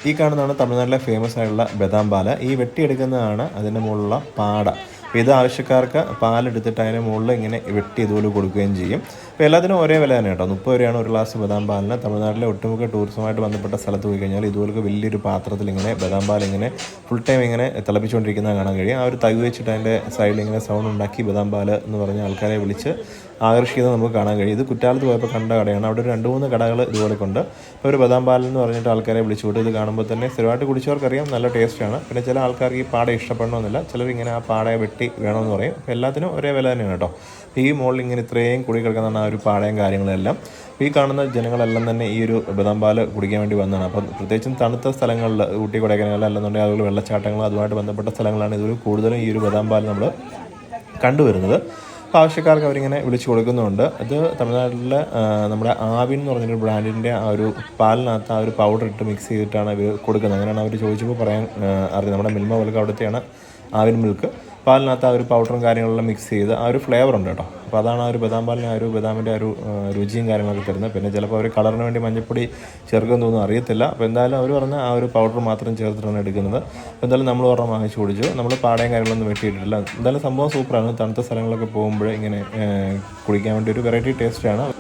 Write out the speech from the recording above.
ഈ കാണുന്നതാണ് തമിഴ്നാട്ടിലെ ഫേമസ് ആയിട്ടുള്ള ബദാം പാല്. ഈ വെട്ടിയെടുക്കുന്നതാണ് അതിൻ്റെ മുകളിലുള്ള പാട. അപ്പോൾ ഇത് ആവശ്യക്കാർക്ക് പാലെടുത്തിട്ട് അതിന് മുകളിൽ ഇങ്ങനെ വെട്ടി ഇതുപോലെ കൊടുക്കുകയും ചെയ്യും. അപ്പോൾ എല്ലാത്തിനും ഒരേ വില തന്നെ കേട്ടോ. 30 രൂപയാണ് ഒരു ഗ്ലാസ് ബദാം പാലിന്. തമിഴ്നാട്ടിലെ ഒട്ടുമിക്ക ടൂറിസവുമായിട്ട് ബന്ധപ്പെട്ട സ്ഥലത്ത് പോയി കഴിഞ്ഞാൽ ഇതുപോലെ വലിയൊരു പാത്രത്തിൽ ഇങ്ങനെ ബദാം പാൽ ഇങ്ങനെ ഫുൾ ടൈം ഇങ്ങനെ തിളപ്പിച്ചുകൊണ്ടിരിക്കുന്നത് കാണാൻ കഴിയും. ആ ഒരു തവി വെച്ചിട്ട് അതിൻ്റെ സൈഡിൽ ഇങ്ങനെ സൗണ്ട് ഉണ്ടാക്കി ബദാം പാൽ എന്ന് പറഞ്ഞ ആൾക്കാരെ വിളിച്ച് ആകർഷിക്കുന്നത് നമുക്ക് കാണാൻ കഴിയും. ഇത് കുറ്റാലത്ത് പോയപ്പോൾ കണ്ട കടയാണ്. അവിടെ ഒരു 2-3 കടകൾ ഇതുപോലെ ഉണ്ട്. അപ്പോൾ ഒരു ബദാം പാലെന്ന് പറഞ്ഞിട്ട് ആൾക്കാരെ വിളിച്ചുകൊണ്ട് ഇത് കാണുമ്പോൾ തന്നെ സ്ഥിരമായിട്ട് കുടിച്ചവർക്കറിയാം നല്ല ടേസ്റ്റാണ്. പിന്നെ ചില ആൾക്കാർക്ക് ഈ പാട ഇഷ്ടപ്പെടണമെന്നില്ല, ചിലർ ഇങ്ങനെ ആ പാടയെ വെട്ടി വേണമെന്ന് പറയും. അപ്പോൾ എല്ലാത്തിനും ഒരേ വില തന്നെയാണ് കേട്ടോ. ഈ മുകളിൽ ഇങ്ങനെ ഇത്രയും കുടി കിടക്കുന്ന ആ ഒരു പാടയും കാര്യങ്ങളെല്ലാം ഈ കാണുന്ന ജനങ്ങളെല്ലാം തന്നെ ഈ ഒരു ബദാം പാൽ കുടിക്കാൻ വേണ്ടി വന്നതാണ്. അപ്പം പ്രത്യേകിച്ചും തണുത്ത സ്ഥലങ്ങളിൽ ഊട്ടി കൊടൈക്കനാൽ അല്ലെന്നുണ്ടെങ്കിൽ അതുപോലെ വെള്ളച്ചാട്ടങ്ങൾ അതുമായിട്ട് ബന്ധപ്പെട്ട സ്ഥലങ്ങളാണ് ഇതിൽ കൂടുതലും ഈ ഒരു ബദാം പാൽ നമ്മൾ കണ്ടുവരുന്നത്. അപ്പോൾ ആവശ്യക്കാർക്ക് അവരിങ്ങനെ വിളിച്ച് കൊടുക്കുന്നുണ്ട്. അത് തമിഴ്നാട്ടിലെ നമ്മുടെ ആവിൻ എന്ന് പറഞ്ഞൊരു ബ്രാൻഡിൻ്റെ ആ ഒരു പാലിനകത്ത് ആ ഒരു പൗഡർ ഇട്ട് മിക്സ് ചെയ്തിട്ടാണ് അവർ കൊടുക്കുന്നത്. അങ്ങനെയാണ് അവർ ചോദിച്ചപ്പോൾ പറയാൻ അറിയാം. നമ്മുടെ മിൽമ പോലൊക്കെ അവിടുത്തെയാണ് ആവിൻ മിൽക്ക്. പാലിനകത്ത് ആ ഒരു പൗഡറും കാര്യങ്ങളെല്ലാം മിക്സ് ചെയ്ത് ആ ഒരു ഫ്ലേവർ ഉണ്ട് കേട്ടോ. അപ്പോൾ അതാണ് ആ ഒരു ബദാം പാലിന് ആ ഒരു ബദാമിൻ്റെ ആ ഒരു രുചിയും കാര്യങ്ങളൊക്കെ തരുന്നത്. പിന്നെ ചിലപ്പോൾ അവർ കളറിന് വേണ്ടി മഞ്ഞപ്പൊടി ചേർക്കുമെന്ന് തോന്നുന്നു, അറിയത്തില്ല. അപ്പോൾ എന്തായാലും അവർ പറഞ്ഞ ആ ഒരു പൗഡർ മാത്രം ചേർത്തിട്ടാണ് എടുക്കുന്നത്. അപ്പോൾ എന്തായാലും നമ്മൾ ഒരെണ്ണം വാങ്ങിച്ച് കുടിച്ചു. നമ്മൾ പാടയും കാര്യങ്ങളൊന്നും വെട്ടിയിട്ടില്ല. എന്തായാലും സംഭവം സൂപ്പറാണ്. തണുത്ത സ്ഥലങ്ങളൊക്കെ പോകുമ്പോൾ ഇങ്ങനെ കുടിക്കാൻ വേണ്ടി ഒരു വെറൈറ്റി ടേസ്റ്റാണ്.